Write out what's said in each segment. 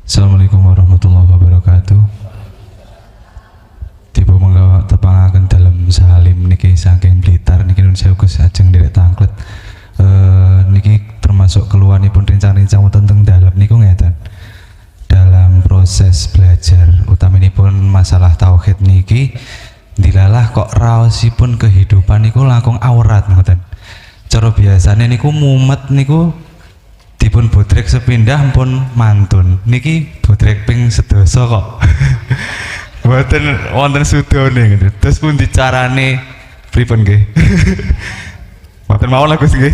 Assalamualaikum warahmatullahi wabarakatuh. Tiba menggawa tepangaken dalam salim niki saking Blitar niki nun sewu Gus ajeng nderek tangklet. Niki termasuk keluaripun rincang-rincang wonten teng dalem niku ngeten. Dalam proses belajar utaminipun masalah tauhid niki dilalah kok raosipun kehidupan niku langkung aurat ngoten. Cara biasane niku mumet niku dipun bodrek sepindah pun mantun niki bodrek ping sedasa kok mboten wonten sudone gitu. Terus pun dicarane pripun nggih mboten mawon Gus nggih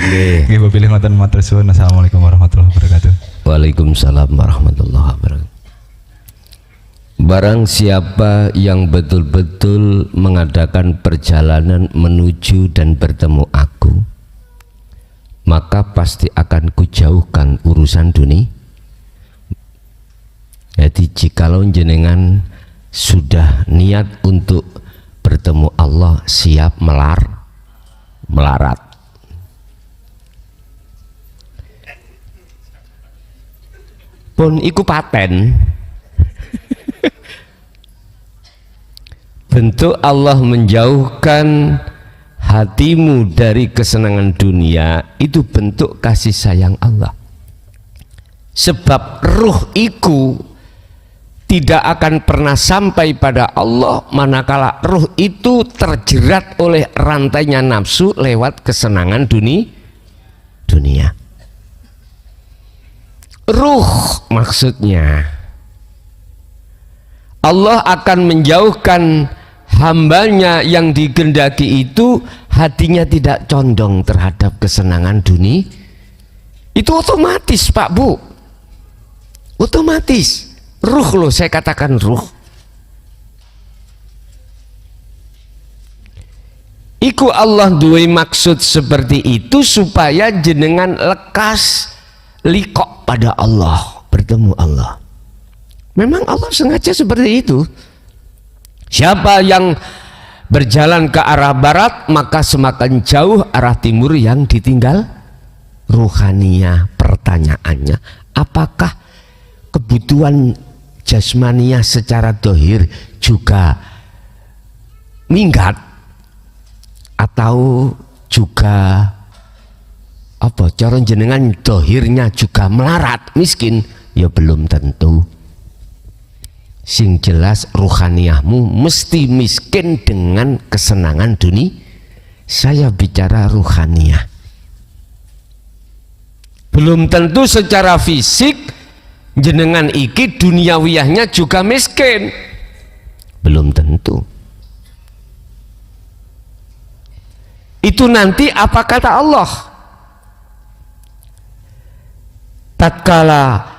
nggih nggih pilih ngoten matur suwun. Assalamualaikum warahmatullahi wabarakatuh. Waalaikumsalam warahmatullahi wabarakatuh. Barang siapa yang betul-betul mengadakan perjalanan menuju dan bertemu aku, maka pasti akan kujauhkan urusan dunia. Jadi jikalau jenengan sudah niat untuk bertemu Allah, siap melarat. Pun iku paten. Bentuk Allah menjauhkan hatimu dari kesenangan dunia itu bentuk kasih sayang Allah. Sebab ruh iku tidak akan pernah sampai pada Allah manakala ruh itu terjerat oleh rantainya nafsu lewat kesenangan dunia. Ruh maksudnya Allah akan menjauhkan hambanya yang digendaki itu hatinya tidak condong terhadap kesenangan dunia. Itu otomatis Pak Bu, otomatis. Ruh loh, saya katakan ruh. Iku Allah duwe maksud seperti itu supaya jenengan lekas likok pada Allah, bertemu Allah. Memang Allah sengaja seperti itu. Siapa yang berjalan ke arah barat maka semakin jauh arah timur yang ditinggal. Ruhaniyah, pertanyaannya, apakah kebutuhan jasmaniah secara dohir juga minggat atau juga apa cara jenengan dohirnya juga melarat miskin? Ya belum tentu. Sing jelas ruhaniyahmu mesti miskin dengan kesenangan dunia. Saya bicara ruhaniyah. Belum tentu secara fisik jenengan iki duniawiyahnya juga miskin. Belum tentu. Itu nanti apa kata Allah? Tatkala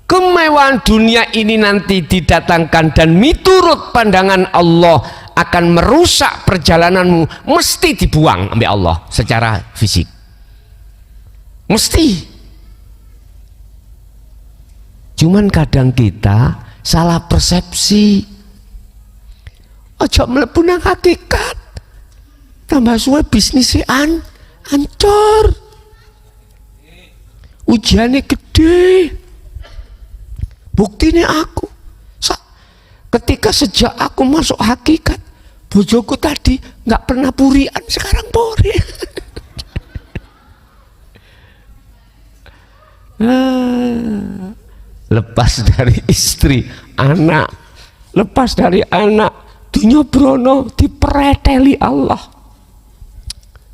kemewahan dunia ini nanti didatangkan dan miturut pandangan Allah akan merusak perjalananmu, mesti dibuang oleh Allah secara fisik. Mesti. Cuman kadang kita salah persepsi. Ojo mlebu nang hakikat. Tambah suwe bisnisnya ancur. Ujiannya gede. Buktinya aku ketika sejak aku masuk hakikat, bojoku tadi nggak pernah purian, sekarang puri. Lepas dari istri, anak, lepas dari anak, dunia brono dipereteli Allah.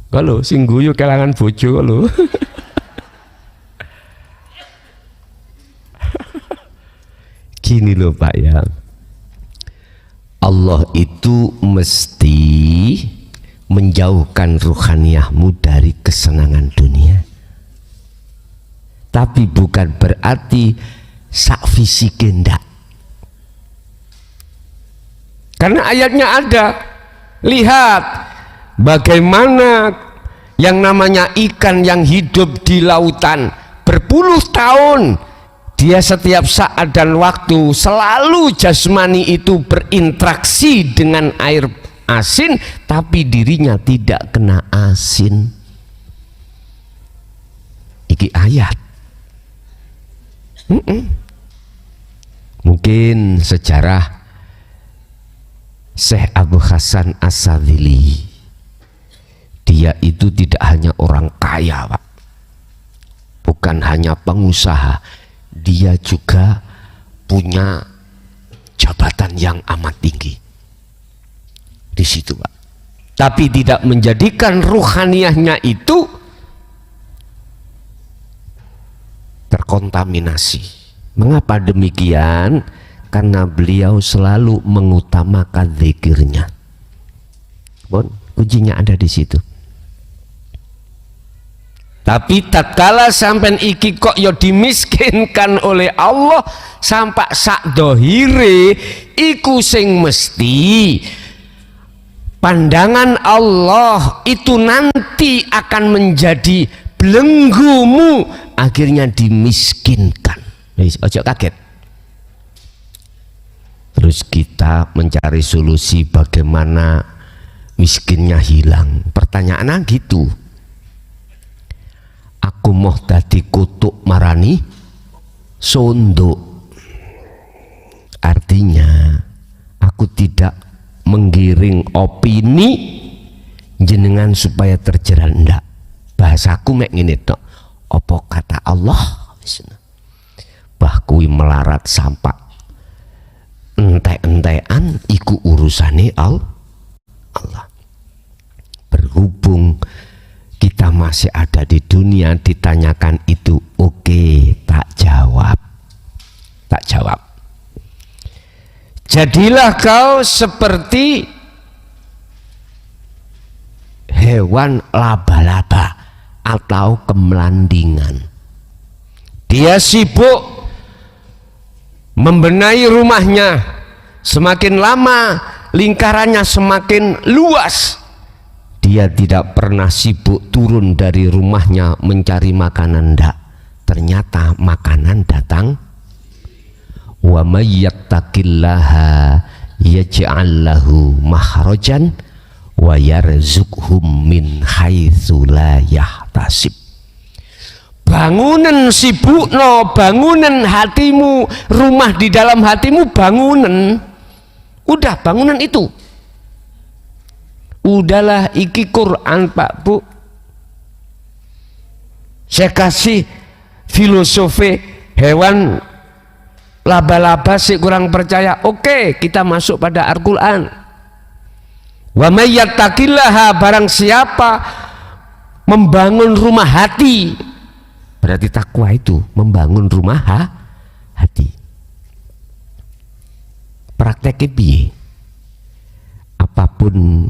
Kalau sing guyu kelangan bojo kalau. Gini loh Pak ya, Allah itu mesti menjauhkan ruhaniyahmu dari kesenangan dunia, tapi bukan berarti sak fisik enggak. Karena ayatnya ada, lihat bagaimana yang namanya ikan yang hidup di lautan berpuluh tahun. Dia setiap saat dan waktu selalu jasmani itu berinteraksi dengan air asin, tapi dirinya tidak kena asin. Iki ayat. Mungkin sejarah Syekh Abu Hasan As-Sadzili, dia itu tidak hanya orang kaya, Pak, bukan hanya pengusaha, dia juga punya jabatan yang amat tinggi di situ, Pak. Tapi tidak menjadikan ruhaniyahnya itu terkontaminasi. Mengapa demikian? Karena beliau selalu mengutamakan zikirnya. Bon, kuncinya ada di situ. Tapi tatkala sampean iki kok ya dimiskinkan oleh Allah sampai sak dohire, iku sing mesti pandangan Allah itu nanti akan menjadi belenggumu, akhirnya dimiskinkan. Ojo kaget. Terus kita mencari solusi bagaimana miskinnya hilang. Pertanyaannya gitu. Aku mau dadi kutuk marani sondok. Artinya aku tidak menggiring opini jenengan supaya terjerat, ndak. Bahasaku mek ngene tok. Apa kata Allah? Bah kuwi melarat sampak entek-entekan iku urusane Allah. Berhubung kita masih ada di dunia, ditanyakan itu oke, tak jawab. Jadilah kau seperti hewan laba-laba atau kemelandingan. Dia sibuk membenahi rumahnya, semakin lama lingkarannya semakin luas. Dia tidak pernah sibuk turun dari rumahnya mencari makanan, ndak. Ternyata makanan datang. Wa may yattaqillaha yaj'al lahu makhrajan wa yarzuqhum min haitsu la yahtasib. Bangunan sibukno, bangunan hatimu, rumah di dalam hatimu bangunan. Udah bangunan itu. Udahlah iki Quran, Pak Bu. Saya kasih filosofi hewan laba-laba sih kurang percaya. Oke, kita masuk pada Al-Quran. Wa may yattaqillaha, barang siapa membangun rumah hati. Berarti takwa itu membangun rumah hati. Prakteknya piye? Apapun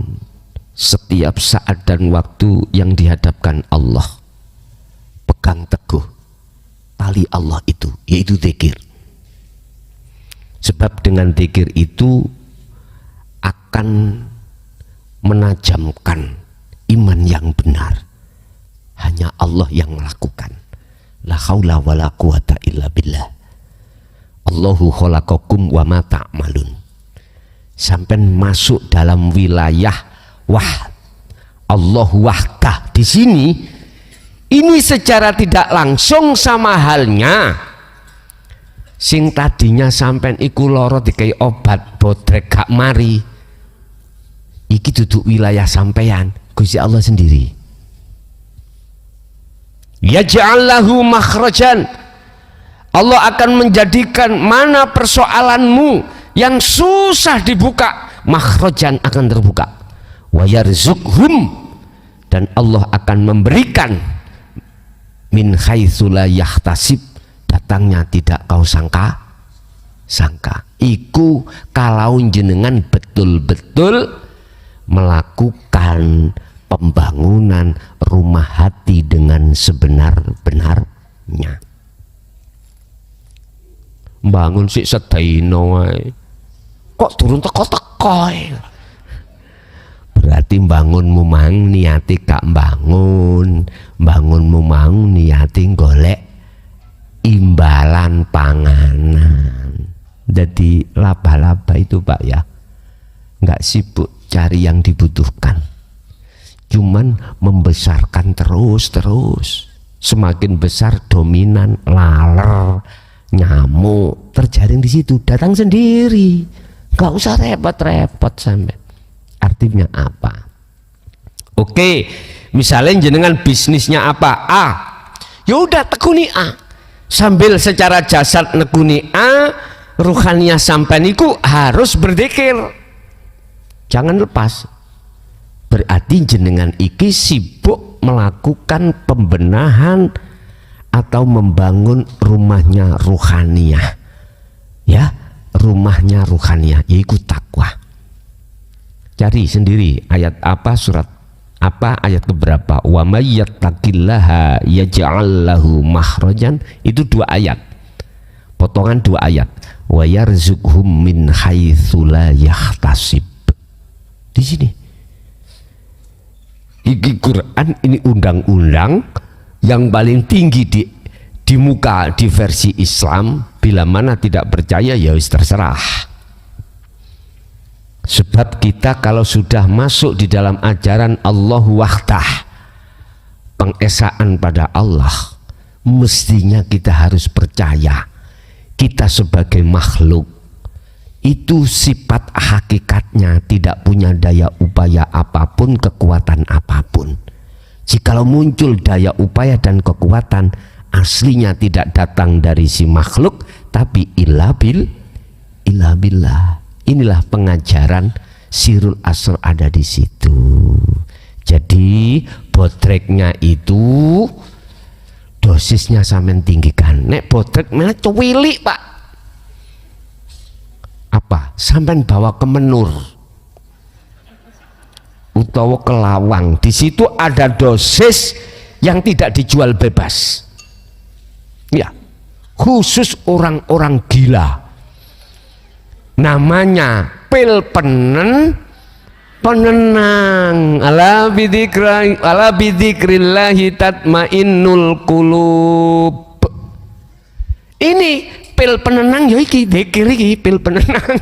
setiap saat dan waktu yang dihadapkan Allah, pegang teguh tali Allah itu, yaitu zikir. Sebab dengan zikir itu akan menajamkan iman yang benar. Hanya Allah yang melakukan. La haula wala quwata illa billah. Allahu khalaqakum wa ma ta'malun. Sampai masuk dalam wilayah Allah wahdah di sini, ini secara tidak langsung sama halnya sing tadinya sampai iku loro dikai obat bodrek gak mari. Iki duduk wilayah sampean, Gusti Allah sendiri. Yaj'al lahu makhrajan. Allah akan menjadikan mana persoalanmu yang susah dibuka, makhrajan akan terbuka. Wa yarzuqhum, dan Allah akan memberikan min haitsu la yahtasib, datangnya tidak kau sangka. Iku kalau jenengan betul-betul melakukan pembangunan rumah hati dengan sebenar-benarnya. Bangun sik sedaino wae. Kok turun teko-teko. Berarti bangunmu mang niati gak bangunmu mang niati golek imbalan panganan. Jadi laba-laba itu Pak ya, nggak sibuk cari yang dibutuhkan, cuman membesarkan terus. Semakin besar dominan, laler, nyamuk terjaring di situ, datang sendiri, nggak usah repot-repot sampai. Artinya apa? Oke, misalnya jenengan bisnisnya apa? A, ya udah tekuni A, sambil secara jasad nekuni A, ruhaniyah sampai niku harus berzikir, jangan lepas. Berarti jenengan iki sibuk melakukan pembenahan atau membangun rumahnya ruhaniyah, ya, rumahnya ruhaniyah, yaitu takwa. Cari sendiri ayat apa, surat apa, ayat keberapa. Wa may yattaqillaha yaj'al lahu makhrajan, itu 2 ayat, potongan 2 ayat. Wa yarzuqhum min haitsu la yahtasib. Di sini iki Quran, ini undang-undang yang paling tinggi di muka di versi Islam. Bila mana tidak percaya ya wis terserah. Sebab kita kalau sudah masuk di dalam ajaran Allahu wahdah, pengesaan pada Allah, mestinya kita harus percaya kita sebagai makhluk itu sifat hakikatnya tidak punya daya upaya apapun, kekuatan apapun. Jikalau muncul daya upaya dan kekuatan, aslinya tidak datang dari si makhluk, tapi illa billah. Inilah pengajaran Sirul Asrar ada di situ. Jadi botreknya itu dosisnya sampean tinggikan. Nek botrek malah cuwilik, Pak. Apa? Sampean bawa ke Menur utawa ke Lawang, di situ ada dosis yang tidak dijual bebas, ya, khusus orang-orang gila, namanya pil penenang. Ala bidzikrillahi tatmainnul qulub. Ini pil penenang, ya iki dzikir iki pil penenang.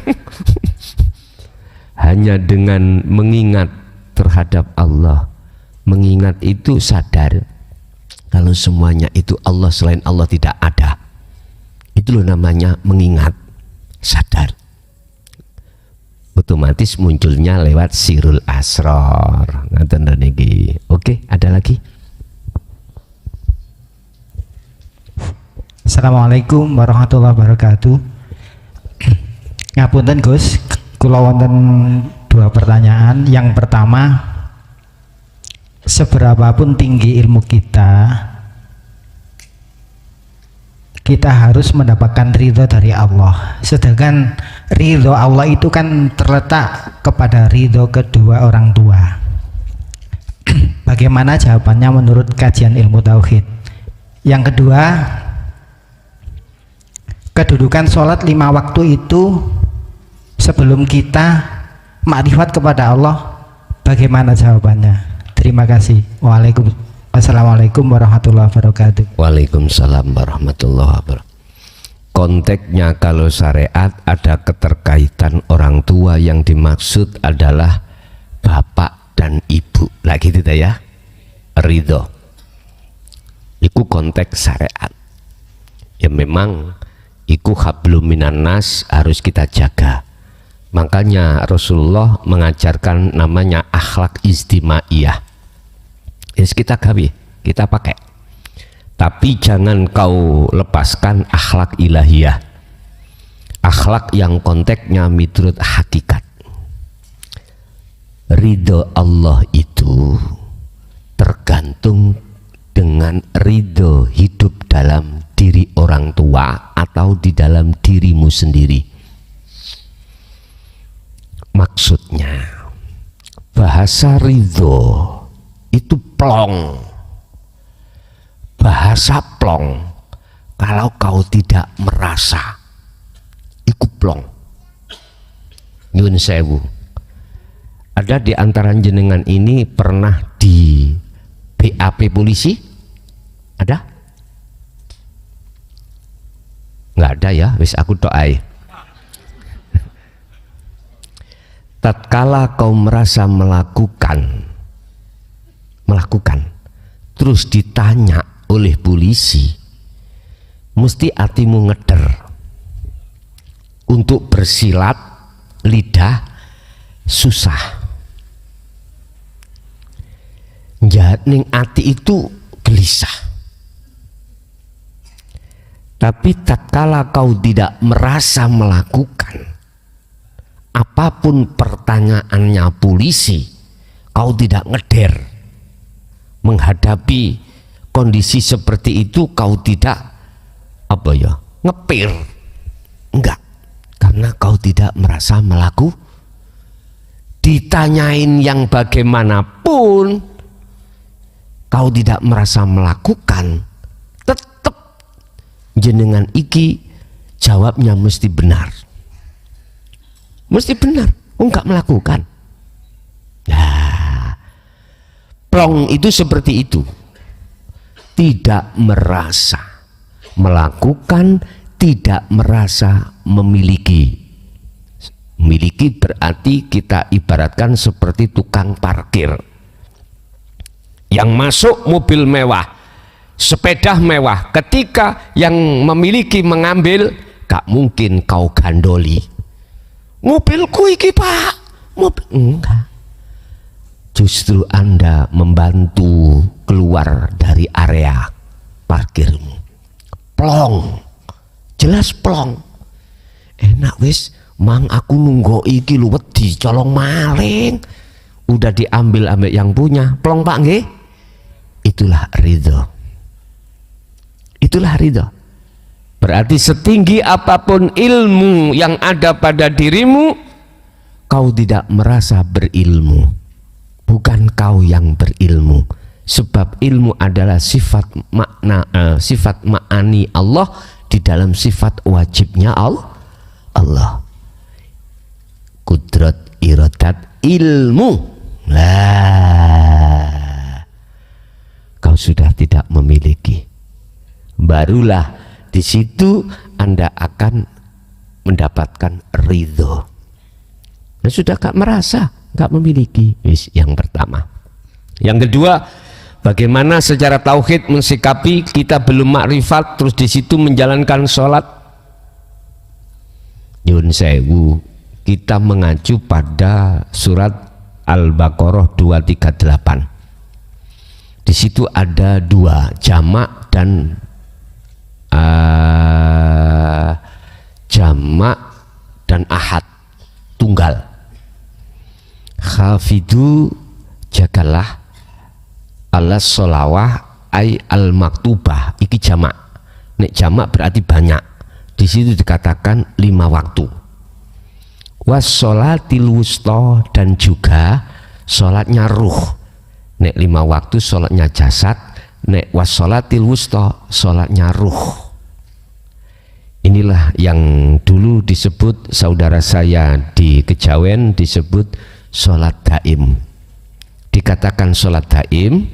Hanya dengan mengingat terhadap Allah, mengingat itu sadar kalau semuanya itu Allah, selain Allah tidak ada. Itu loh namanya mengingat, sadar. Otomatis munculnya lewat Sirul Asrar. Ngaten niki. Oke, ada lagi? Assalamualaikum warahmatullahi wabarakatuh. Ngapunten Gus, kula wonten 2 pertanyaan. Yang pertama, seberapapun tinggi ilmu kita harus mendapatkan ridho dari Allah. Sedangkan ridho Allah itu kan terletak kepada ridho kedua orang tua. Bagaimana jawabannya menurut kajian ilmu tauhid? Yang kedua, kedudukan sholat 5 waktu itu sebelum kita makrifat kepada Allah, bagaimana jawabannya? Terima kasih. Wassalamualaikum warahmatullahi wabarakatuh. Waalaikumsalam warahmatullahi wabarakatuh. Konteksnya kalau syariat ada keterkaitan orang tua, yang dimaksud adalah bapak dan ibu. Lah gitu ya. Ridho. Iku konteks syariat. Ya memang iku hablum minan nas, harus kita jaga. Makanya Rasulullah mengajarkan namanya akhlak istimaiyah. Yes, kita gawe, kita pakai. Tapi jangan kau lepaskan akhlak ilahiyah, akhlak yang konteksnya miturut hakikat. Ridho Allah itu tergantung dengan ridho hidup dalam diri orang tua atau di dalam dirimu sendiri. Maksudnya bahasa ridho itu plong, bahasa plong. Kalau kau tidak merasa, iku plong. Nyun sewu. Ada di antara jenengan ini pernah di BAP polisi? Ada? Nggak ada ya, wis aku doai. Tatkala kau merasa melakukan, terus ditanya oleh polisi, mesti hatimu ngeder. Untuk bersilat lidah susah. Jahat ning ati itu gelisah. Tapi tatkala kau tidak merasa melakukan apapun pertanyaannya polisi, kau tidak ngeder menghadapi kondisi seperti itu, kau tidak ngepir, enggak, karena kau tidak merasa melakukan. Ditanyain yang bagaimanapun kau tidak merasa melakukan, tetap jenengan iki jawabnya mesti benar, mesti benar. Enggak melakukan. Nah, plong itu seperti itu, tidak merasa melakukan, tidak merasa memiliki. Memiliki berarti kita ibaratkan seperti tukang parkir yang masuk mobil mewah, sepeda mewah, ketika yang memiliki mengambil, gak mungkin kau gandoli. Mobilku iki pak, mobil enggak. Justru Anda membantu keluar dari area parkirmu. Plong, jelas plong. Enak wis, mang aku nunggu iki lu wedi colong maling. Udah diambil ambek yang punya, plong pak nggih. Itulah ridho. Itulah ridho. Berarti setinggi apapun ilmu yang ada pada dirimu, kau tidak merasa berilmu. Bukan kau yang berilmu. Sebab ilmu adalah sifat makna, sifat ma'ani Allah di dalam sifat wajibnya Allah. Kudrat, iradat, ilmu. Lah, kau sudah tidak memiliki. Barulah di situ Anda akan mendapatkan ridho. Dan sudah gak merasa, gak memiliki. Yang pertama. Yang kedua, bagaimana secara tauhid mensikapi kita belum makrifat terus di situ menjalankan sholat. Yun sewu, kita mengacu pada surat Al-Baqarah 238. Di situ ada dua, jamak dan jamak dan ahad, tunggal. Khafidu, jagalah ala sholawah ay al maktubah, iki jamak. Nek jamak berarti banyak. Di situ dikatakan 5 waktu. Was sholatil wusta, dan juga sholatnya ruh. Nek 5 waktu sholatnya jasad, nek was sholatil wusta sholatnya ruh. Inilah yang dulu disebut saudara saya di Kejawen disebut sholat daim. Dikatakan sholat daim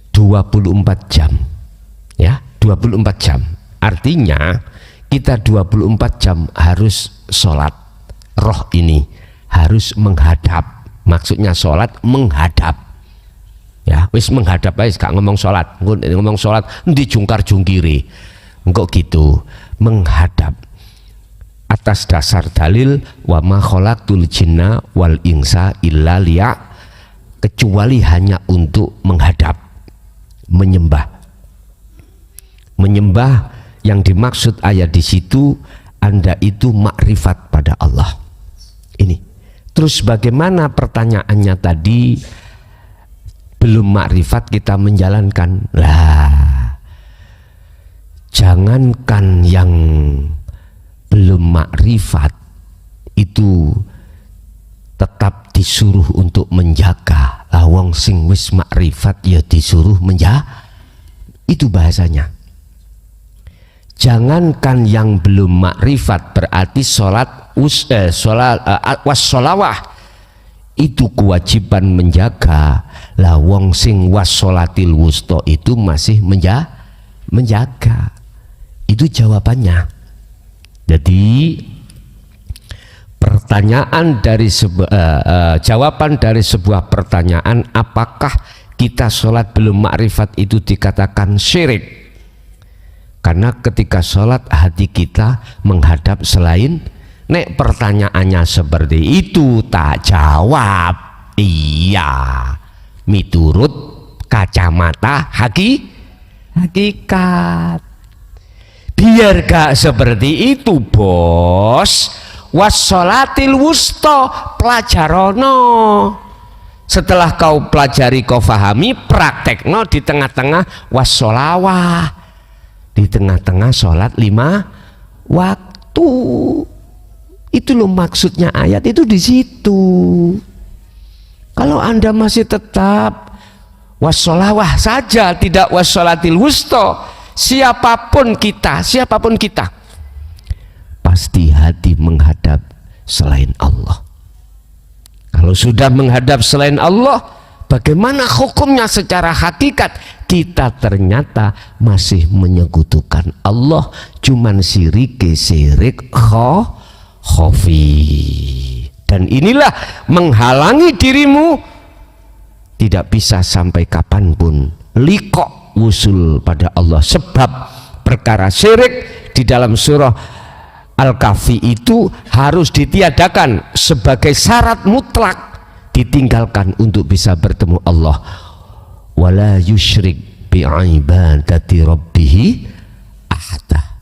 24 jam, ya, 24 jam. Artinya kita 24 jam harus sholat. Roh ini harus menghadap. Maksudnya sholat menghadap. Ya, wis menghadap aja, gak ngomong sholat. Ngomong sholat dijungkar jungkiri. Engkau gitu, menghadap. Atas dasar dalil wa ma khalaqtul jinna wal insa illa liya, kecuali hanya untuk menghadap, menyembah. Menyembah yang dimaksud ayat di situ, Anda itu makrifat pada Allah. Ini. Terus bagaimana pertanyaannya tadi, belum makrifat kita menjalankan. Lah, jangankan yang belum makrifat itu tetap disuruh untuk menjaga. Wong sing wis makrifat ya disuruh menjaga. Itu bahasanya. Jangankan yang belum makrifat, berarti sholat wassholawah itu kewajiban menjaga. Lah wong sing wassolatil wusta itu masih menjaga. Itu jawabannya. Jadi pertanyaan dari jawaban dari sebuah pertanyaan, apakah kita sholat belum makrifat itu dikatakan syirik? Karena ketika sholat hati kita menghadap selain. Nek pertanyaannya seperti itu tak jawab iya miturut kacamata hakikat. Biar gak seperti itu bos, wassolatil wusto pelajarono. Setelah kau pelajari, kau fahami, praktekno di tengah-tengah wassolawah, di tengah-tengah sholat 5 waktu. Itu loh maksudnya ayat itu di situ. Kalau Anda masih tetap wassolawah saja, tidak wassolatil wusto, siapapun kita pasti hati menghadap selain Allah. Kalau sudah menghadap selain Allah, bagaimana hukumnya secara hakikat? Kita ternyata masih menyekutukan Allah, cuman sirik khafi. Dan inilah menghalangi dirimu tidak bisa sampai kapanpun liqo wusul pada Allah. Sebab perkara syirik di dalam surah Al-Kahfi itu harus ditiadakan sebagai syarat mutlak, ditinggalkan untuk bisa bertemu Allah. Wala yusyrik bi'ibadati rabbihi ahada.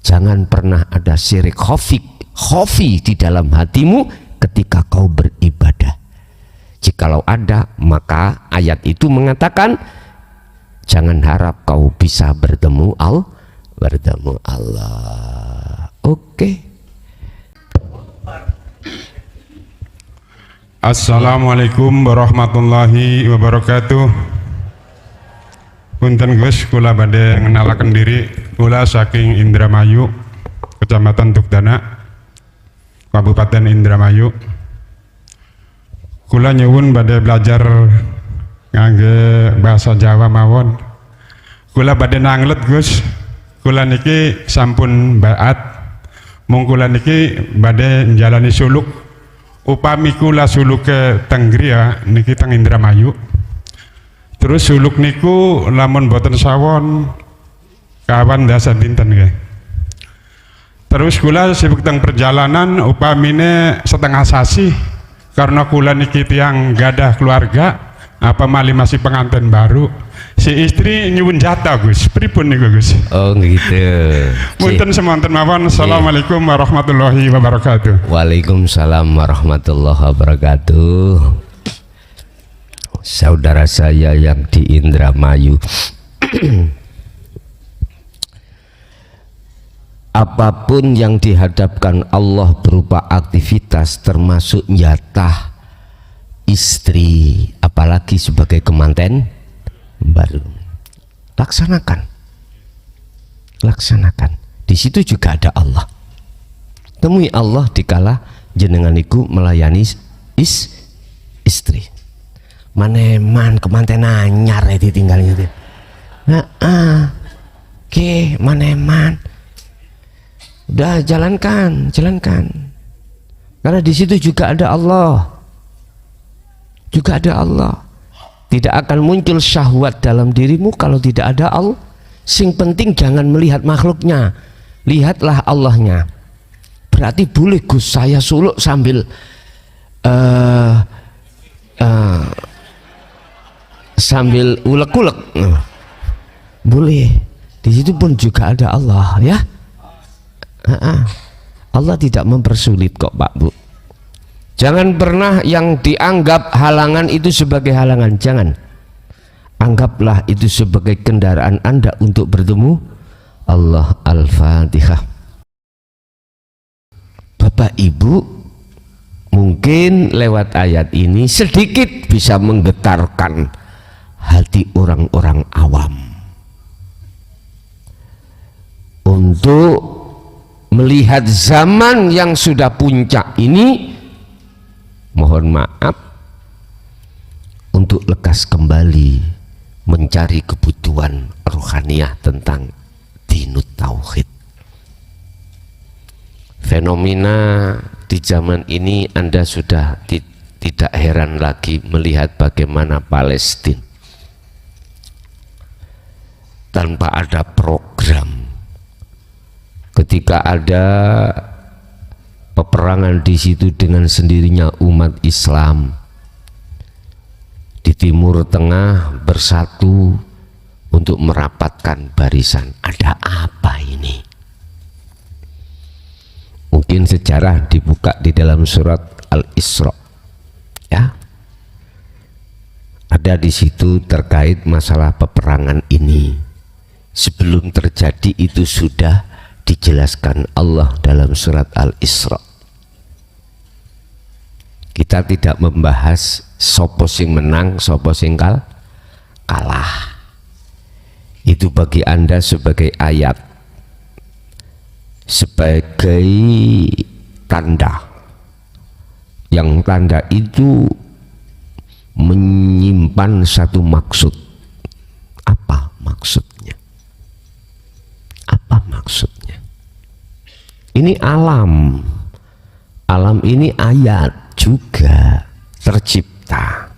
Jangan pernah ada syirik khafi di dalam hatimu ketika kau beribadah. Jikalau ada, maka ayat itu mengatakan jangan harap kau bisa bertemu Allah. Oke. Assalamualaikum warahmatullahi wabarakatuh. Punten Gus, kula badhe ngenalaken diri, kula saking Indramayu, Kecamatan Tugdana, Kabupaten Indramayu. Kula nyuwun badhe belajar ngangge bahasa Jawa mawon. Kula badhe nanglet Gus, kula niki sampun baat, mung kula niki badhe njalani suluk. Upami kula suluk ke Tenggria niki teng Indramayu. Terus suluk niku lamun boten sawon kawan dasa dinten nggih. Terus kula sibuk teng perjalanan upamine setengah sasi karena kula niki tiyang gadah keluarga, apa mali masih pengantin baru. Si istri nyuwun jatah Gus, pripun niku Gus? Oh gitu. Punten semonten mawon. Assalamualaikum warahmatullahi wabarakatuh. Waalaikumsalam warahmatullahi wabarakatuh. Saudara saya yang di Indramayu, apapun yang dihadapkan Allah berupa aktivitas termasuk jatah istri, apalagi sebagai kemanten baru, laksanakan. Di situ juga ada Allah. Temui Allah dikala jenengan iku melayani istri. Maneman kemanten anyar ditinggalnya itu. Oke, maneman. Udah jalankan. Karena di situ juga ada Allah. Tidak akan muncul syahwat dalam dirimu kalau tidak ada Allah. Sing penting jangan melihat makhluknya, lihatlah Allahnya. Berarti boleh Gus saya suluk sambil sambil ulek-ulek, boleh. Di situ pun juga ada Allah ya. Allah tidak mempersulit kok Pak Bu. Jangan pernah yang dianggap halangan itu sebagai halangan, jangan. Anggaplah itu sebagai kendaraan Anda untuk bertemu Allah. Al-Fatihah. Bapak Ibu, mungkin lewat ayat ini sedikit bisa menggetarkan hati orang-orang awam untuk melihat zaman yang sudah puncak ini. Mohon maaf, untuk lekas kembali mencari kebutuhan rohaniah tentang dinut tauhid. Fenomena di zaman ini Anda sudah tidak heran lagi melihat bagaimana Palestina tanpa ada program ketika ada peperangan di situ dengan sendirinya umat Islam di Timur Tengah bersatu untuk merapatkan barisan. Ada apa ini? Mungkin sejarah dibuka di dalam surat Al-Isra, ya. Ada di situ terkait masalah peperangan ini. Sebelum terjadi itu sudah dijelaskan Allah dalam surat Al-Isra. Kita tidak membahas sopo sing menang, sopo sing kalah. Itu bagi Anda sebagai ayat, sebagai tanda. Yang tanda itu menyimpan satu maksud. Apa maksudnya? Apa maksudnya? Ini alam. Alam ini ayat juga tercipta.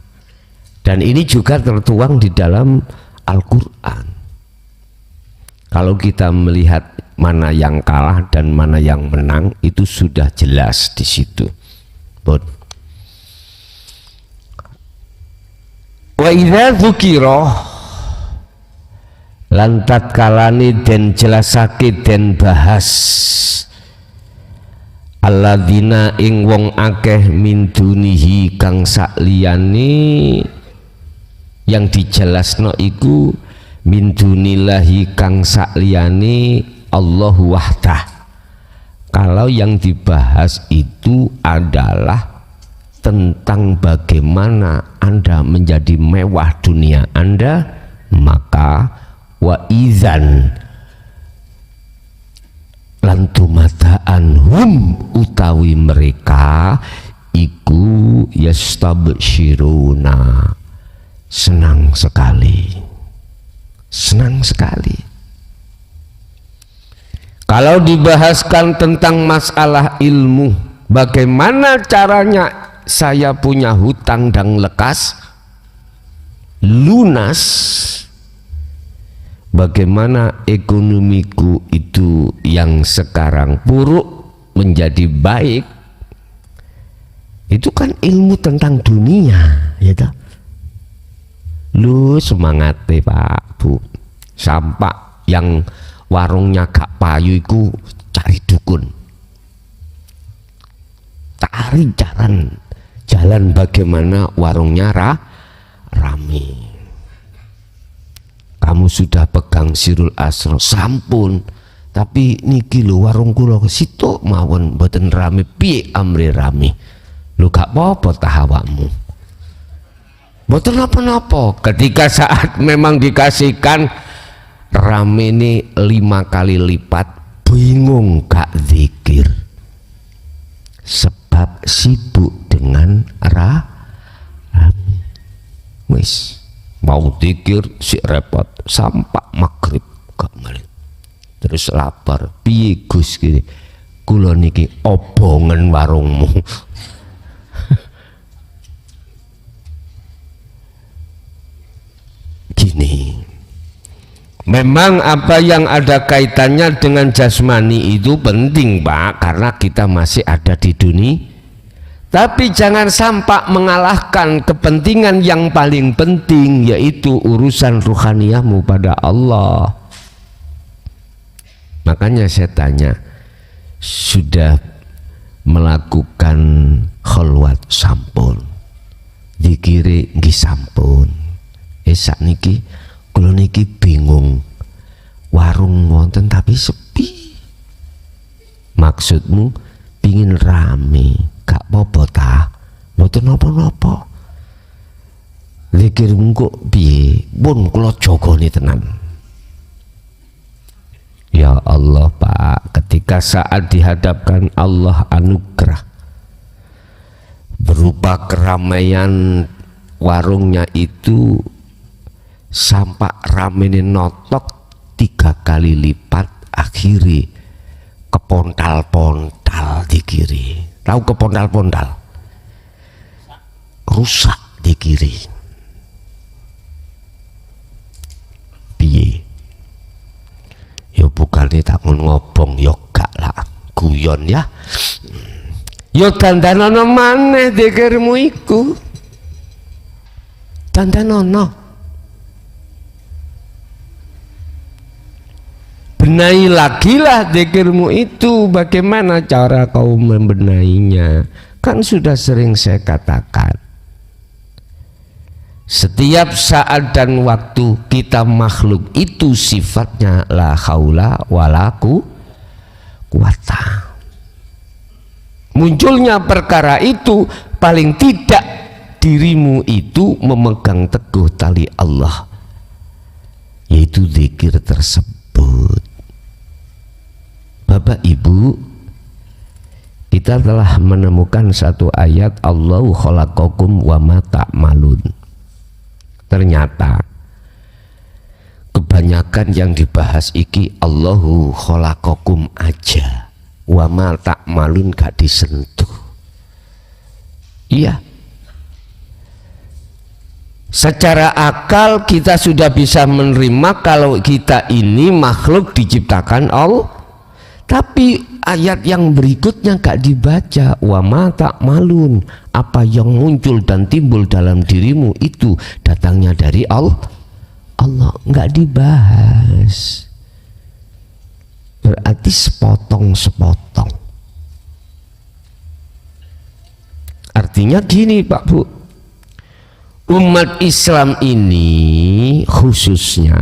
Dan ini juga tertuang di dalam Al-Quran. Kalau kita melihat mana yang kalah dan mana yang menang, itu sudah jelas di situ. Wa idza dzukira lan tatkalane den jelasake den bahas alladzina ing wong akeh min dunihi kang sakliyane, yang dijelasno iku min dunillahi kang sakliyane Allah wahdah. Kalau yang dibahas itu adalah tentang bagaimana Anda menjadi mewah dunia Anda, maka wa idzan lantumataan hum utawi mereka iku yastabsyiruna, senang sekali, senang sekali. Kalau dibahaskan tentang masalah ilmu, bagaimana caranya saya punya hutang dan lekas lunas, bagaimana ekonomiku itu yang sekarang buruk menjadi baik, itu kan ilmu tentang dunia, ya toh. Lu semangat deh Pak Bu, sampai yang warungnya gak payu iku cari dukun, cari jalan bagaimana warungnya rame. Kamu sudah pegang Sirul Asro, sampun, tapi niki lho warung kula situ mawon mboten rame, piye amri rame? Lu gak apa-apa tah awakmu, mboten apa-apa. Ketika saat memang dikasihkan rame ini 5 kali lipat, bingung gak zikir sebab sibuk dengan rame. Wis mau zikir si repot sampai maghrib gak malih. Terus lapar, piye Gus gini, kula niki obongen warungmu. Gini, memang apa yang ada kaitannya dengan jasmani itu penting Pak, karena kita masih ada di dunia. Tapi jangan sampai mengalahkan kepentingan yang paling penting, yaitu urusan ruhaniyahmu pada Allah. Makanya saya tanya, sudah melakukan khalwat sampun, dikiri nggih sampun, sakniki kula niki bingung, warung wonten tapi sepi. Maksudmu pingin rame, gak apa-apa ta, mboten napa-napa. Zikir kok piye? Pun kula jagani tenan. Ya Allah Pak, ketika saat dihadapkan Allah anugerah berupa keramaian warungnya itu sampai ramene notok 3 kali lipat, akhiri kepontal-pontal di kiri. Tahu kepontal-pontal? Rusak di kiri. Piye? Ya bukannya tak ngobong yoga. guyon ya. Yo dandanono maneh dzikirmu iku. Dandanono. Benahi lagi lah dzikirmu itu. Bagaimana cara kau membenahinya? Kan sudah sering saya katakan, setiap saat dan waktu kita makhluk itu sifatnya la haula wala quwata. Munculnya perkara itu paling tidak dirimu itu memegang teguh tali Allah, yaitu zikir tersebut. Bapak Ibu, kita telah menemukan satu ayat, Allahu khalaqakum wa ma ta'malun. Ternyata kebanyakan yang dibahas iki Allahu khalaqakum aja, wa ma ta'malun gak disentuh. Iya, secara akal kita sudah bisa menerima kalau kita ini makhluk diciptakan Allah. Tapi ayat yang berikutnya gak dibaca, wa ma ta'malun, apa yang muncul dan timbul dalam dirimu itu datangnya dari Allah. Allah gak dibahas. Berarti sepotong-sepotong. Artinya gini Pak Bu, umat Islam ini khususnya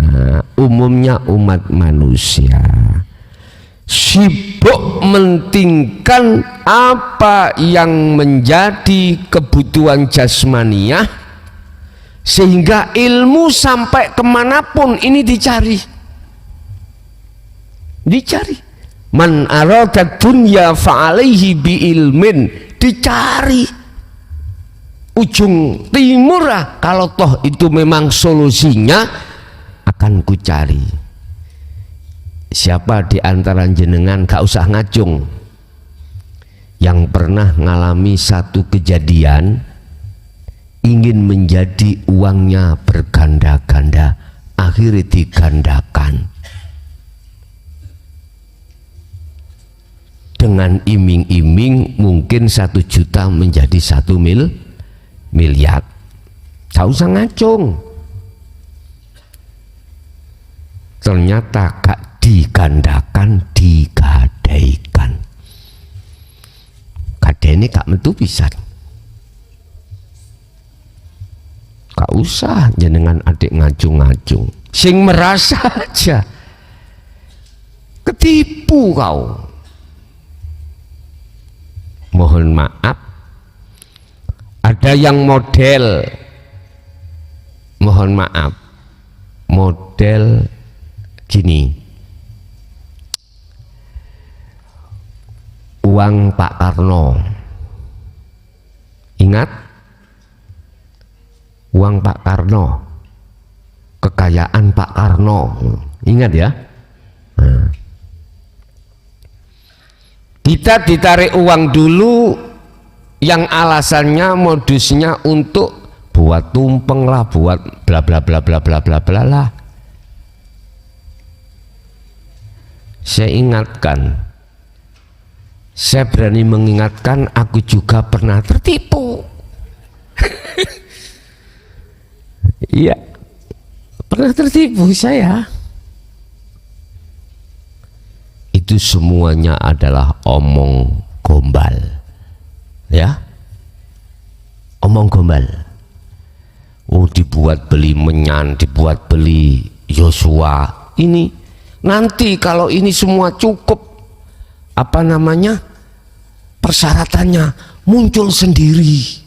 umumnya umat manusia sibuk mentingkan apa yang menjadi kebutuhan jasmaniah, sehingga ilmu sampai kemanapun ini dicari. Man arada dunya fa'alaihi bi ilmin, dicari ujung timur lah. Kalau toh itu memang solusinya, akan ku cari. Siapa di antara jenengan, gak usah ngacung, yang pernah ngalami satu kejadian ingin menjadi uangnya berganda-ganda, akhirnya digandakan dengan iming-iming mungkin 1 juta menjadi 1 miliar. Gak usah ngacung. Ternyata gak digandakan, digadaikan. Gadainya gak metu pisan. Gak usah jenengan adik ngacung-ngacung, sing merasa aja ketipu kau. Mohon maaf, ada yang model, mohon maaf, model gini, uang Pak Karno, ingat uang Pak Karno, kekayaan Pak Karno, ingat ya. Nah, kita ditarik uang dulu yang alasannya modusnya untuk buat tumpeng lah, buat bla bla bla bla bla bla bla lah. Saya ingatkan, saya berani mengingatkan, aku juga pernah tertipu. Iya, pernah tertipu saya. Itu semuanya adalah omong gombal, ya, omong gombal. Oh, dibuat beli Menyan, dibuat beli Yosua. Ini nanti kalau ini semua cukup, apa namanya, persyaratannya muncul sendiri.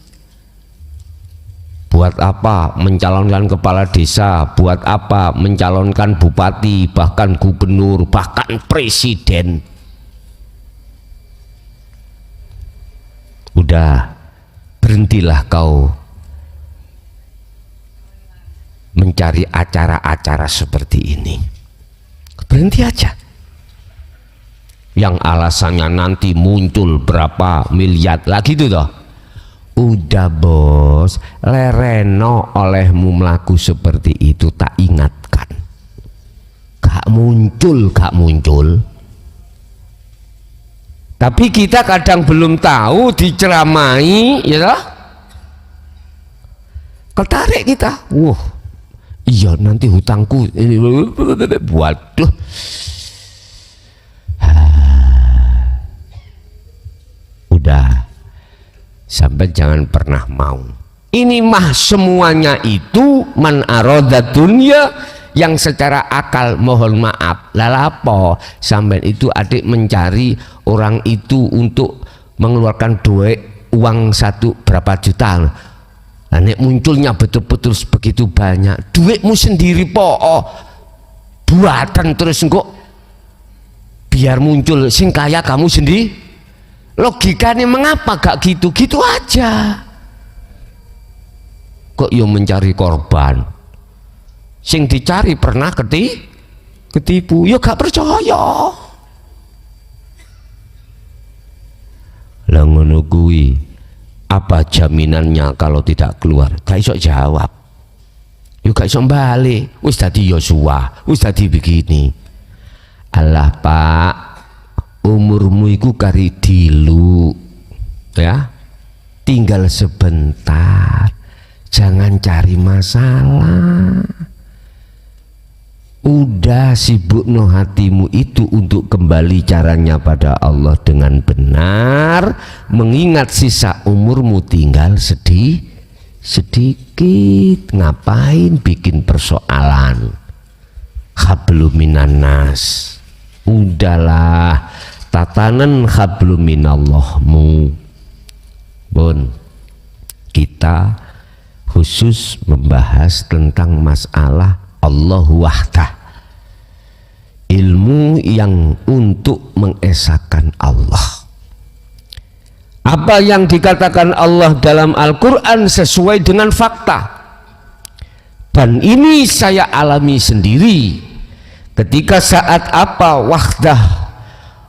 Buat apa mencalonkan kepala desa, buat apa mencalonkan bupati, bahkan gubernur, bahkan presiden. Udah, berhentilah kau mencari acara-acara seperti ini. Berhenti aja. Yang alasannya nanti muncul berapa miliar lagi itu toh. Udah bos, lereno olehmu melaku seperti itu, tak ingatkan. Gak muncul, gak muncul. Tapi kita kadang belum tahu, diceramai, ya toh? Ketarik kita. Wah, iya nanti hutangku ini, waduh. Udah, sampai jangan pernah mau. Ini mah semuanya itu man aroda dunya, yang secara akal mohon maaf lalapo sampai itu adik mencari orang itu untuk mengeluarkan duit uang berapa juta. Nah, nek munculnya betul-betul begitu banyak, duitmu sendiri buatan terus kok biar muncul sing kaya kamu sendiri. Logikanya mengapa gak gitu? Gitu aja. Kok yo mencari korban? Sing dicari pernah ketipu, yo gak percaya. Lah ngono kuwi, apa jaminannya kalau tidak keluar? Gak iso jawab. Yo gak iso balik. Wis dadi Yosua, wis dadi begini. Alah Pak, umurmu iku kari dilu, ya. Tinggal sebentar. Jangan cari masalah. Udah sibuk no hatimu itu untuk kembali caranya pada Allah dengan benar, mengingat sisa umurmu tinggal sedikit. Ngapain bikin persoalan? Hablum minan nas. Udahlah, tatanan hablum minallahmu. Bun, kita khusus membahas tentang masalah Allah wahdah, ilmu yang untuk mengesahkan Allah. Apa yang dikatakan Allah dalam Al-Quran sesuai dengan fakta, dan ini saya alami sendiri ketika saat apa wahdah,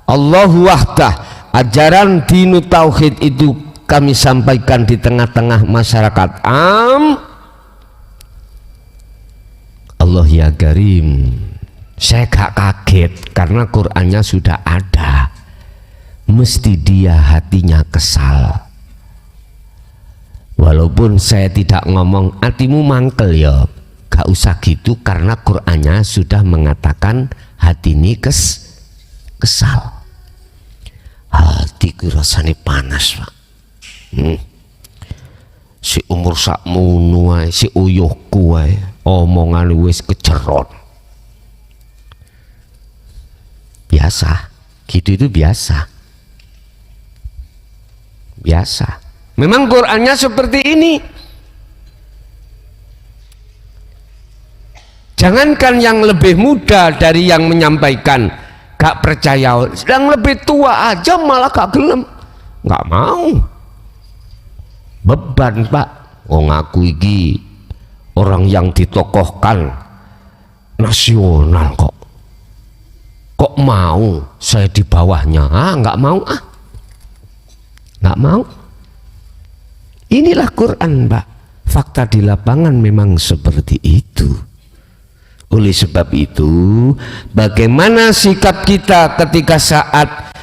Allah wahdah, ajaran dinu tauhid itu kami sampaikan di tengah-tengah masyarakat Allah ya Karim, saya gak kaget karena Qur'annya sudah ada. Mesti dia hatinya kesal. Walaupun saya tidak ngomong hatimu mangkel ya, gak usah gitu karena Qur'annya sudah mengatakan hati ini kesal. Hatiku rasanya panas Pak. Si umur sakmono ae, si uyuhku ae, omongan wis kecerot. Biasa, gitu itu biasa. Biasa. Memang Qur'annya seperti ini. Jangankan yang lebih muda dari yang menyampaikan gak percaya, yang lebih tua aja malah gak gelem, gak mau. Beban Pak, ngaku iki orang yang ditokohkan nasional kok mau saya di bawahnya, nggak mau nggak mau. Inilah Quran Pak, fakta di lapangan memang seperti itu. Oleh sebab itu, bagaimana sikap kita ketika saat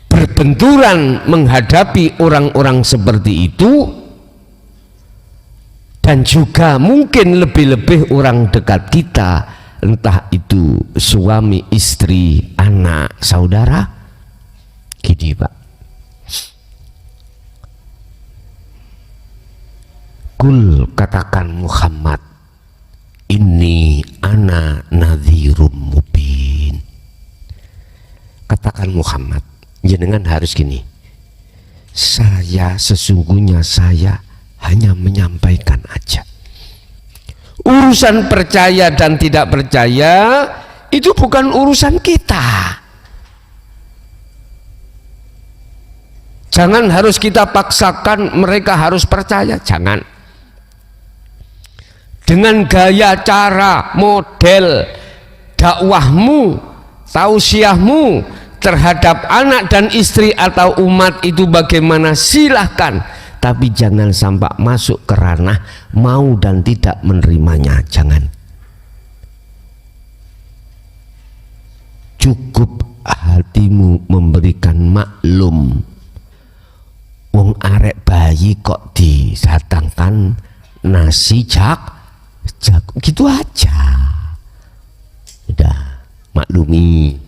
berbenturan menghadapi orang-orang seperti itu, dan juga mungkin lebih-lebih orang dekat kita, entah itu suami, istri, anak, saudara. Gini Pak, kul katakan Muhammad, ini ana nadhirum mubin. Katakan Muhammad, jenengan harus gini, saya sesungguhnya saya hanya menyampaikan aja. Urusan percaya dan tidak percaya itu bukan urusan kita. Jangan harus kita paksakan mereka harus percaya, jangan. Dengan gaya, cara, model dakwahmu, tausiahmu terhadap anak dan istri atau umat itu bagaimana, silahkan, tapi jangan sampai masuk ke ranah mau dan tidak menerimanya. Jangan. Cukup hatimu maklum. Wong arek bayi kok didatangkan nasi jagung gitu aja. Udah maklumi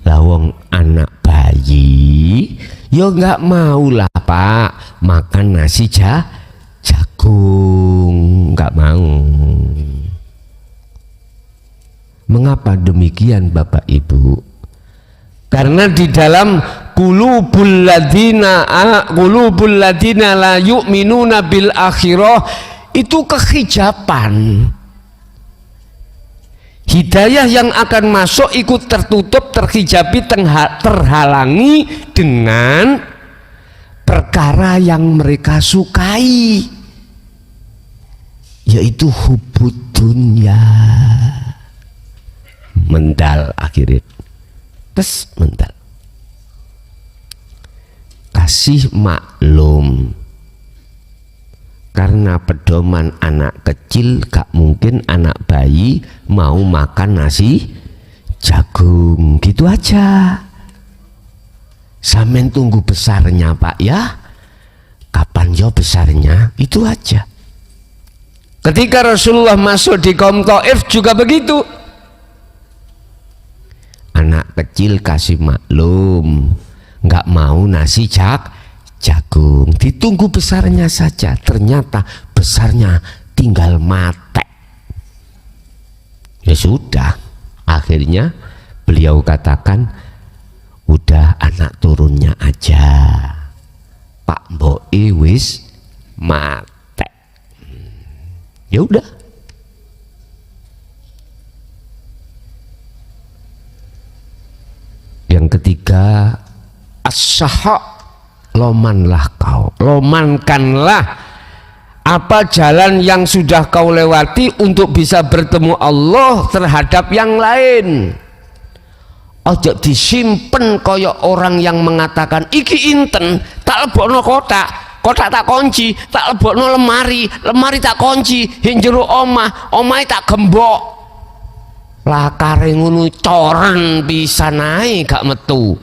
lah wong anak bayi ya nggak mau lah Pak makan nasi jagung, nggak mau. Mengapa demikian Bapak Ibu? Karena di dalam qulubul ladina la yu'minuna bil akhirah itu kehijaban. Hidayah yang akan masuk ikut tertutup, terhijabi, terhalangi dengan perkara yang mereka sukai, yaitu hubud dunya. Mendal akhirnya terus mental. Kasih maklum, karena pedoman anak kecil gak mungkin anak bayi mau makan nasi jagung gitu aja. Sampean tunggu besarnya Pak ya, kapan ya besarnya, itu aja. Ketika Rasulullah masuk di kaum Taif juga begitu. Anak kecil kasih maklum, nggak mau nasi jagung, ditunggu besarnya saja. Ternyata besarnya tinggal mate. Ya sudah, akhirnya beliau katakan, udah anak turunnya aja, Pak Mbok wis mate. Ya udah. Yang ketiga, as-sahha, lomanlah kau, lomankanlah apa jalan yang sudah kau lewati untuk bisa bertemu Allah terhadap yang lain. Ojo disimpen kaya orang yang mengatakan iki inten tak lebokno kotak tak kunci, tak lebokno lemari tak kunci, hinjero omah tak gembok. Lakare ngono coren bisa naik gak metu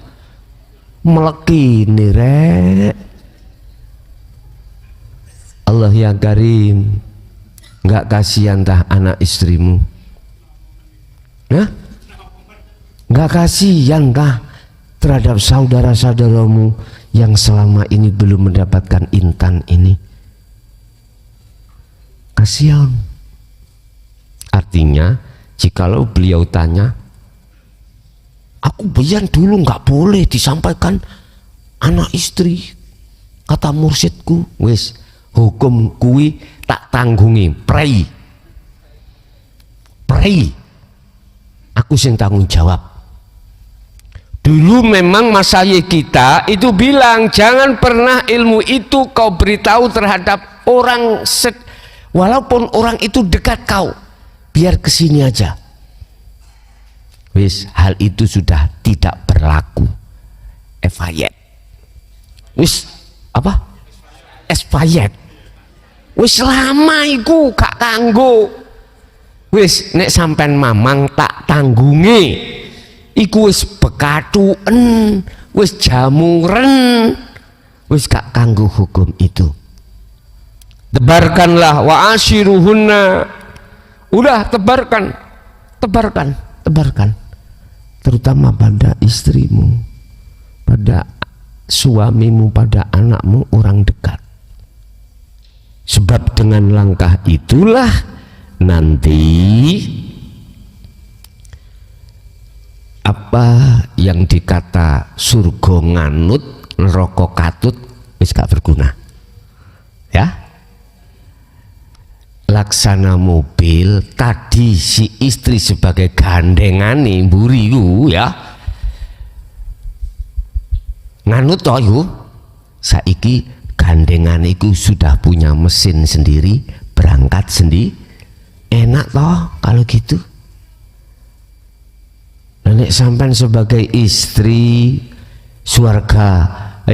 melekini rek. Allah yang karim, nggak kasihan tah anak istrimu? Nah, nggak kasihan tah terhadap saudara-saudaramu yang selama ini belum mendapatkan intan ini? Kasihan. Artinya jikalau beliau tanya, aku biyen dulu nggak boleh disampaikan anak istri, kata mursyidku, wis hukum kui tak tanggungi, prei, aku sing tanggung jawab. Dulu memang masyayikh kita itu bilang, jangan pernah ilmu itu kau beritahu terhadap orang, walaupun orang itu dekat kau, biar kesini aja. Wis, hal itu sudah tidak berlaku. Efayet. Wis apa? Espayet. Wis lama iku gak kanggo. Wis nek sampean mamang tak tanggungi. Iku wis bekatuen, wis jamuren. Wis gak kanggo hukum itu. Tebarkanlah wa ashiruhunna. Udah tebarkan, terutama pada istrimu, pada suamimu, pada anakmu, orang dekat. Sebab dengan langkah itulah nanti apa yang dikata surga nganut, neraka katut wis gak berguna. Ya. Laksana mobil tadi si istri sebagai gandengane mburi ku ya, nganut toh iku, saiki gandengane iku sudah punya mesin sendiri, berangkat sendiri, enak toh kalau gitu. Nek sampean sebagai istri swarga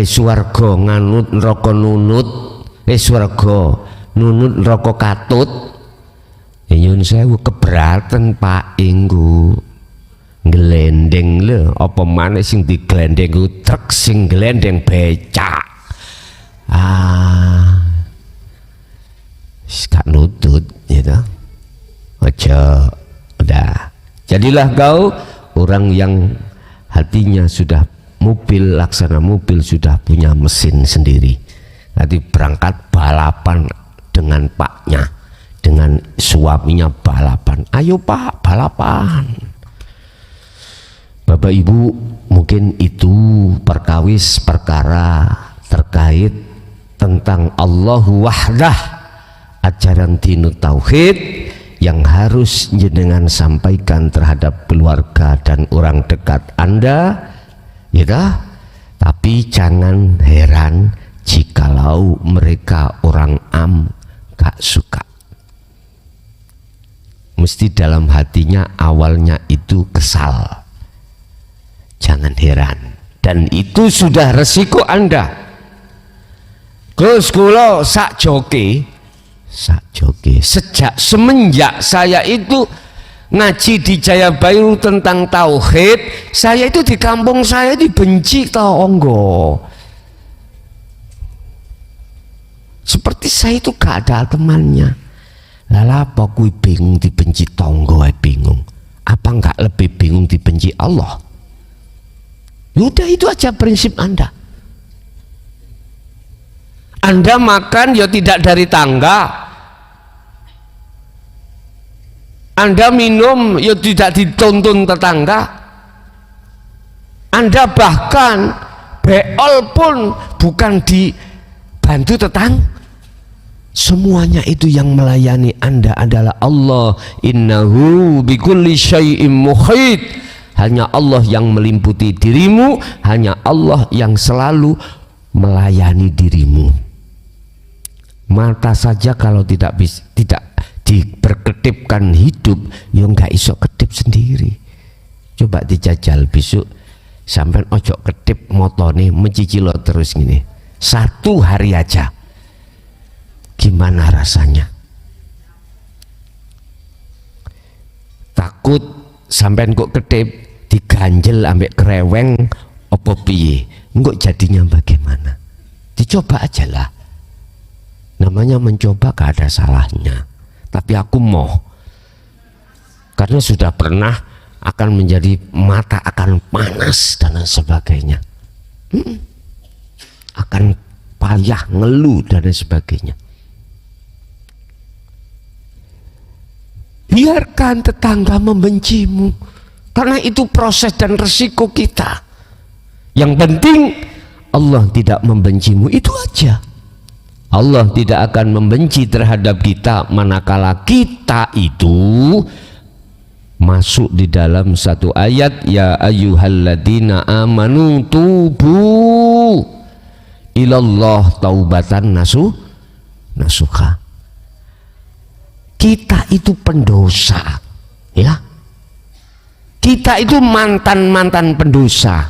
nganut neraka nunut, swarga nunut rokok katut, nyun sewu keberatan Pak inggu Glendeng lho, apa maneh sing diglendeng ku truk, sing glendeng becak. Gak nutut gitu. Ojo, udah. Jadilah kau orang yang hatinya sudah mobil, laksana mobil, sudah punya mesin sendiri. Nanti berangkat balapan dengan paknya, dengan suaminya balapan. Ayo pak, balapan. Bapak Ibu, mungkin itu perkawis perkara terkait tentang Allahu Wahdah, ajaran dinut tauhid yang harus jenengan sampaikan terhadap keluarga dan orang dekat Anda, ya. Tapi jangan heran jikalau mereka orang gak suka. Mesti dalam hatinya awalnya itu kesal. Jangan heran, dan itu sudah resiko Anda. Gus kula sak joke sejak semenjak saya itu ngaji di Jayabairu tentang tauhid, saya itu di kampung saya dibenci tonggo. Seperti saya itu gak ada temannya. Lala apa kui bingung dibenci tonggo, bingung. Apa enggak lebih bingung dibenci Allah? Udah itu aja prinsip Anda. Anda makan ya tidak dari tangga. Anda minum ya tidak dituntun tetangga. Anda bahkan beol pun bukan dibantu tetangga. Semuanya itu yang melayani Anda adalah Allah. Innahu bikulli syai'im muhit. Hanya Allah yang meliputi dirimu, hanya Allah yang selalu melayani dirimu. Mata saja kalau tidak diberkedipkan hidup, ya nggak iso kedip sendiri. Coba dijajal besok, sampai ojo kedip motone mencicilo terus gini. 1 hari aja, gimana rasanya? Takut sampean kok kedip diganjel ambek kereweng apa piye, engkok jadinya bagaimana? Dicoba aja lah, namanya mencoba gak ada salahnya. Tapi aku mau, karena sudah pernah akan menjadi mata akan panas dan lain sebagainya, akan payah, ngeluh dan lain sebagainya. Biarkan tetangga membencimu, karena itu proses dan resiko kita. Yang penting Allah tidak membencimu, itu aja. Allah tidak akan membenci terhadap kita manakala kita itu masuk di dalam satu ayat, ya ayyuhalladzina amanu tubu ilallah taubatan nasuha. Kita itu pendosa, ya. Kita itu mantan pendosa.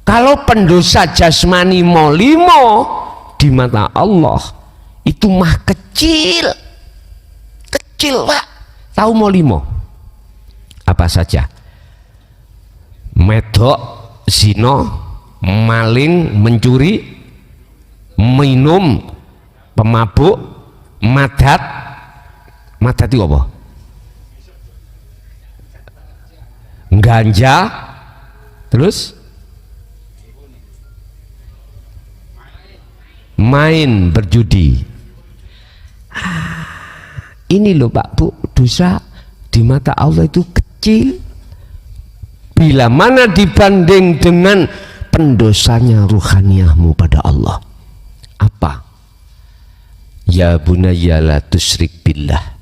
Kalau pendosa jasmani molimo di mata Allah itu mah kecil Pak. Tahu molimo apa saja? Medok, zina, maling, mencuri, minum, pemabuk, madat itu apa? Ganja, terus main, berjudi. Ini loh Pak Bu, dosa di mata Allah itu kecil bila mana dibanding dengan pendosanya ruhaniyahmu pada Allah. Apa? Ya bunayya la tusyrik billah.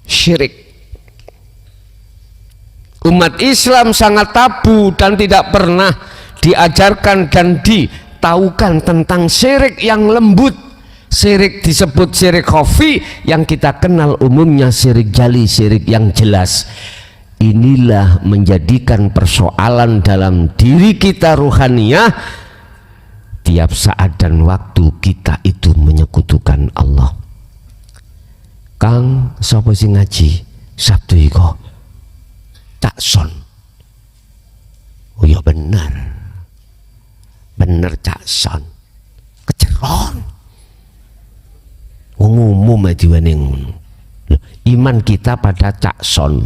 Syirik. Umat Islam sangat tabu dan tidak pernah diajarkan dan ditaukan tentang syirik yang lembut. Syirik disebut syirik khafi, yang kita kenal umumnya syirik jali, syirik yang jelas. Inilah menjadikan persoalan dalam diri kita ruhaniyah. Tiap saat dan waktu kita itu menyekutukan Allah. Kang, sapa sing ngaji Sabtu iko? Tak son. bener Cak Son, keceron umum aja ngono. Iman kita pada Cak Son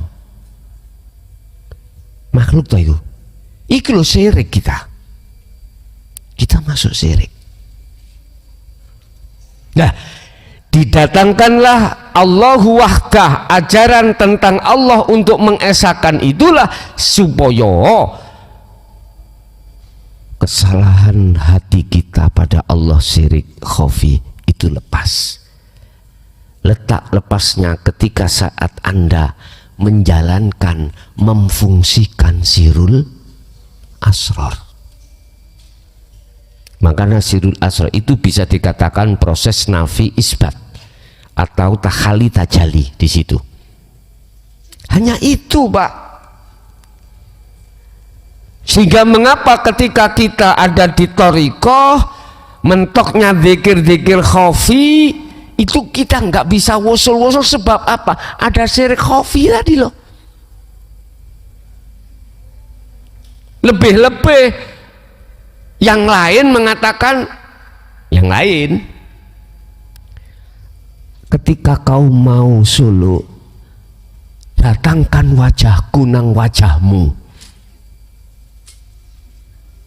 makhluk toh itu iki lho syirik, kita masuk syirik. Nah, didatangkanlah Allahu wahdah, ajaran tentang Allah untuk mengesahkan itulah supaya kesalahan hati kita pada Allah syirik khafi itu lepas. Letak lepasnya ketika saat Anda menjalankan, memfungsikan sirul asrar. Makanya sirul asrar itu bisa dikatakan proses nafi isbat atau takhali tajali di situ. Hanya itu, Pak. Sehingga mengapa ketika kita ada di thariqah, mentoknya zikir-zikir khafi, itu kita nggak bisa wusul-wusul. Sebab apa? Ada syirik khafi tadi loh. Lebih-lebih yang lain mengatakan yang lain. Ketika kau mau suluk, datangkan wajahku nang wajahmu,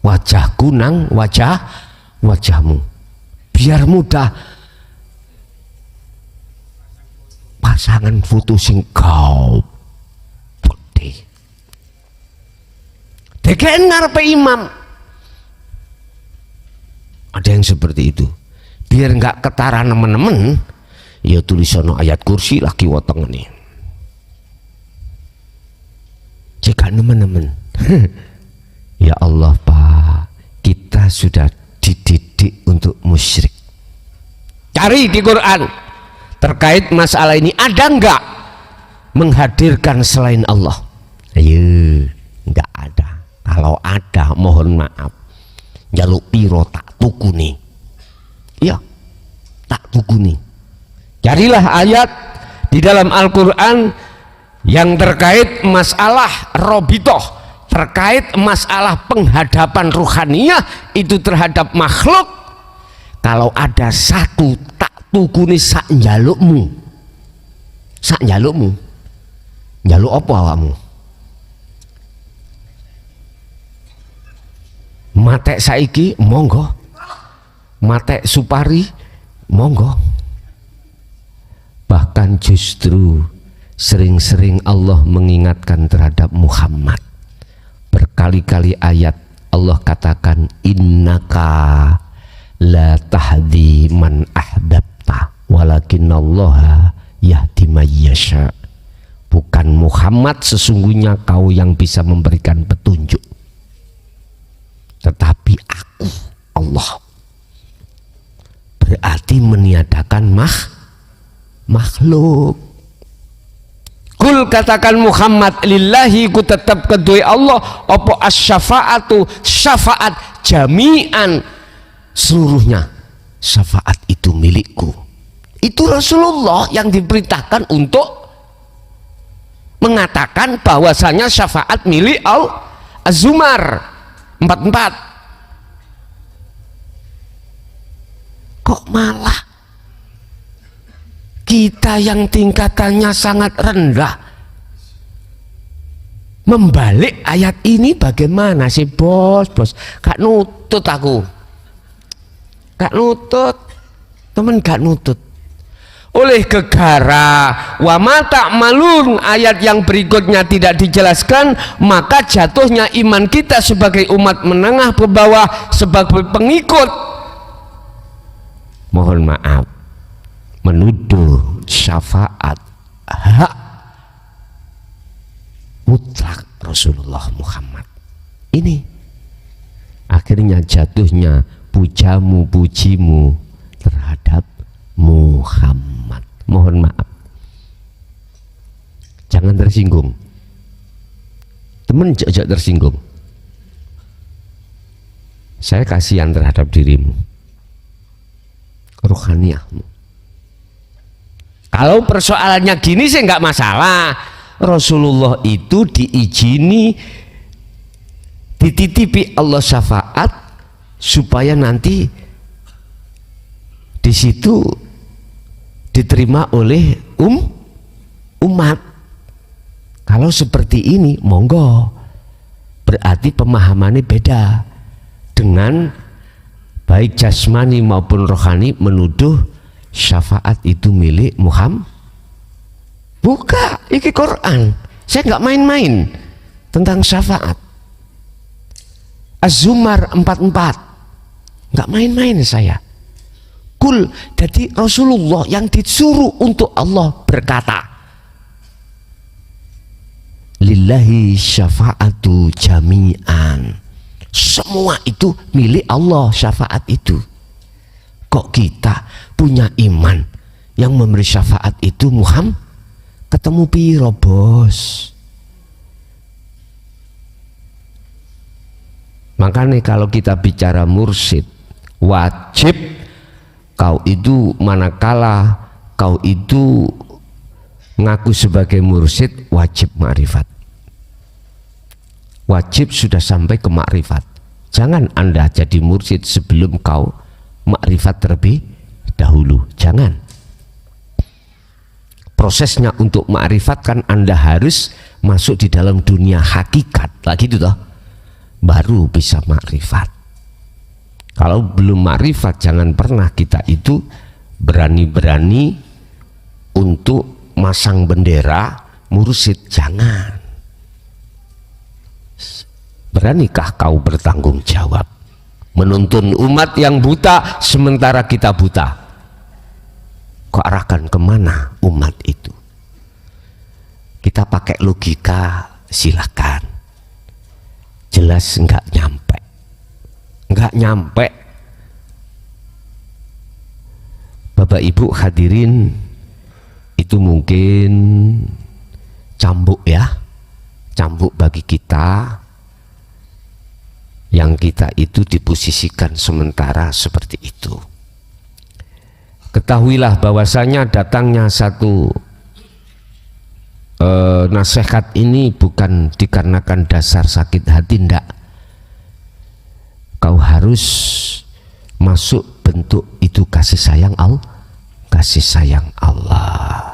wajahku nang wajahmu, biar mudah pasangan foto sing kau putih deken ngarepe imam. Ada yang seperti itu, biar nggak ketara nemen-nemen, ya tulisono ayat kursi lagi wotong nih. Jika nemen-nemen ya Allah Pak, kita sudah dididik untuk musyrik. Cari di Quran terkait masalah ini, ada enggak menghadirkan selain Allah? Ayo, enggak ada. Kalau ada, mohon maaf, jaluk piro tak tuku nih. Ya, tak tuku nih. Carilah ayat di dalam Al-Quran yang terkait masalah robitoh, terkait masalah penghadapan ruhaniyah itu terhadap makhluk. Kalau ada satu tak tuku nih sak njalukmu, njaluk apa awakmu? Matek saiki monggo, matek supari monggo. Bahkan justru sering-sering Allah mengingatkan terhadap Muhammad. Berkali-kali ayat Allah katakan innaka la tahdi man ahbabta walakinallaha yahdi may yasha. Bukan Muhammad sesungguhnya kau yang bisa memberikan petunjuk, tetapi aku Allah. Berarti meniadakan makhluk. Kul katakan Muhammad, lillahi ku tetap kedua Allah apa as-syafa'atu, syafaat jami'an, seluruhnya syafaat itu milikku. Itu Rasulullah yang diperintahkan untuk mengatakan bahwasanya syafaat milik Allah. Az-Zumar 44. Kok malah kita yang tingkatannya sangat rendah membalik ayat ini? Bagaimana sih bos? Gak nutut aku, gak nutut temen, gak nutut. Oleh gegara wa mata malun, ayat yang berikutnya tidak dijelaskan, maka jatuhnya iman kita sebagai umat menengah ke bawah, sebagai pengikut, mohon maaf, menuduh syafaat hak mutlak Rasulullah Muhammad. Ini akhirnya jatuhnya pujamu-pujimu terhadap Muhammad. Mohon maaf, jangan tersinggung temen, jangan tersinggung. Saya kasihan terhadap dirimu, ruhaniyahmu. Kalau persoalannya gini sih nggak masalah. Rasulullah itu diizini dititipi Allah syafaat supaya nanti di situ diterima oleh umat. Kalau seperti ini monggo, berarti pemahamannya beda dengan baik jasmani maupun rohani menuduh syafaat itu milik Muhammad. Buka, iki Quran. Saya nggak main-main tentang syafaat. Az-Zumar 44, nggak main-main saya. Kul, jadi Rasulullah yang disuruh untuk Allah berkata, lillahi syafa'atu jami'an, semua itu milik Allah syafaat itu. Kok kita punya iman yang memberi syafaat itu Muhammad? Ketemu piro bos? Makanya kalau kita bicara mursyid, wajib kau itu manakala kau itu ngaku sebagai mursyid, wajib makrifat. Wajib sudah sampai ke makrifat. Jangan Anda jadi mursyid sebelum kau makrifat terlebih dahulu. Jangan. Prosesnya untuk makrifat kan Anda harus masuk di dalam dunia hakikat. Lagi itu toh, baru bisa makrifat. Kalau belum makrifat, jangan pernah kita itu berani-berani untuk masang bendera mursyid. Jangan. Beranikah kau bertanggung jawab menuntun umat yang buta sementara kita buta? Kau arahkan kemana umat itu? Kita pakai logika silakan. Jelas enggak nyampe. Enggak nyampe. Bapak Ibu hadirin, itu mungkin cambuk ya. Cambuk bagi kita yang kita itu diposisikan sementara seperti itu. Ketahuilah bahwasanya datangnya satu nasihat ini bukan dikarenakan dasar sakit hati, ndak. Kau harus masuk bentuk itu kasih sayang Allah, kasih sayang Allah.